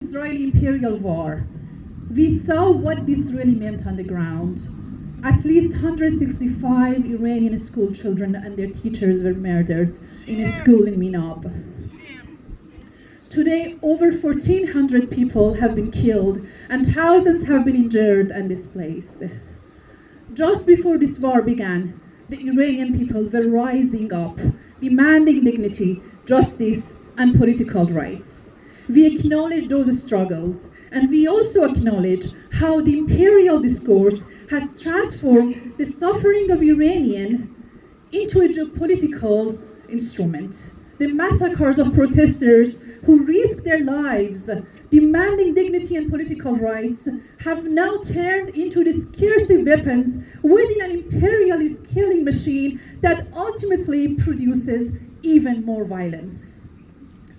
Israeli imperial war, we saw what this really meant on the ground. At least 165 Iranian school children and their teachers were murdered in a school in Minab. Today, over 1,400 people have been killed and thousands have been injured and displaced. Just before this war began, the Iranian people were rising up, demanding dignity, justice, and political rights. We acknowledge those struggles, and we also acknowledge how the imperial discourse has transformed the suffering of Iranians into a geopolitical instrument. The massacres of protesters who risked their lives demanding dignity and political rights have now turned into the scarcity weapons within an imperialist killing machine that ultimately produces even more violence.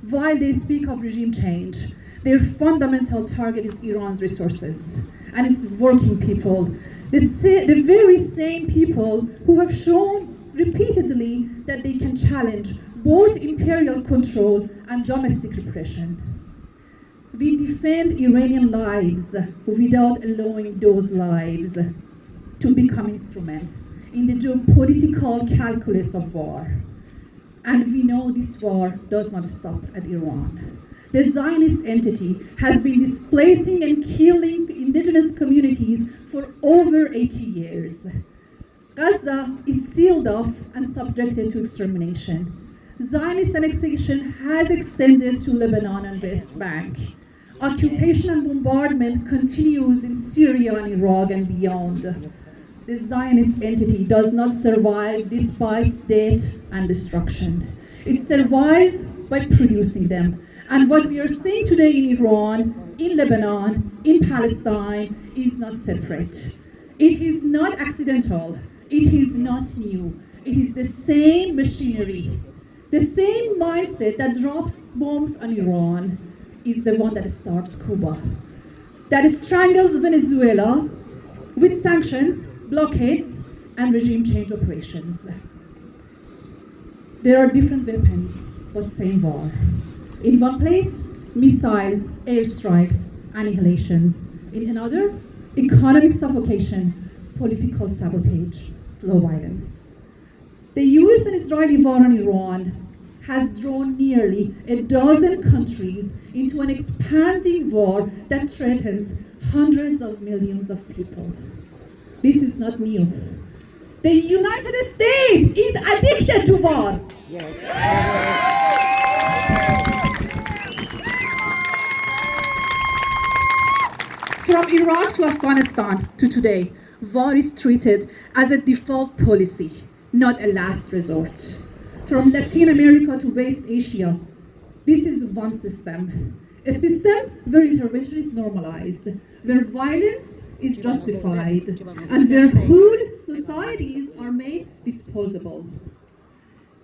While they speak of regime change, their fundamental target is Iran's resources and its working people, the very same people who have shown repeatedly that they can challenge both imperial control and domestic repression. We defend Iranian lives without allowing those lives to become instruments in the geopolitical calculus of war. And we know this war does not stop at Iran. The Zionist entity has been displacing and killing indigenous communities for over 80 years. Gaza is sealed off and subjected to extermination. Zionist annexation has extended to Lebanon and West Bank. Occupation and bombardment continues in Syria and Iraq and beyond. The Zionist entity does not survive despite death and destruction. It survives by producing them. And what we are seeing today in Iran, in Lebanon, in Palestine is not separate. It is not accidental. It is not new. It is the same machinery. The same mindset that drops bombs on Iran is the one that starves Cuba, that strangles Venezuela with sanctions, blockades, and regime change operations. There are different weapons, but same war. In one place, missiles, airstrikes, annihilations. In another, economic suffocation, political sabotage, slow violence. The US and Israeli war on Iran has drawn nearly a dozen countries into an expanding war that threatens hundreds of millions of people. This is not new. The United States is addicted to war. From Iraq to Afghanistan to today, war is treated as a default policy, not a last resort. From Latin America to West Asia, this is one system. A system where intervention is normalized, where violence is justified, and where whole societies are made disposable.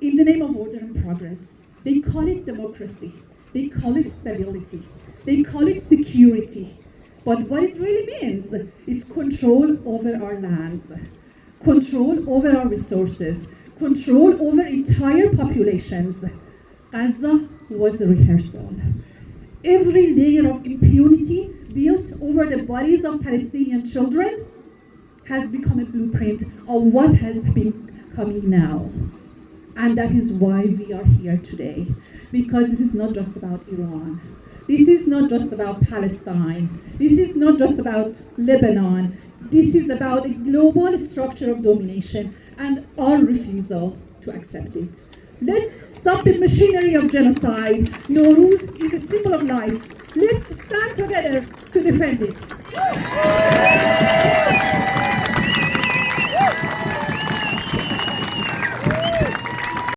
In the name of order and progress, they call it democracy, they call it stability, they call it security. But what it really means is control over our lands, control over our resources, control over entire populations. Gaza was a rehearsal. Every layer of impunity built over the bodies of Palestinian children has become a blueprint of what has been coming now. And that is why we are here today, because this is not just about Iran. This is not just about Palestine. This is not just about Lebanon. This is about a global structure of domination and our refusal to accept it. Let's stop the machinery of genocide. Nowruz is a symbol of life. Let's stand together to defend it.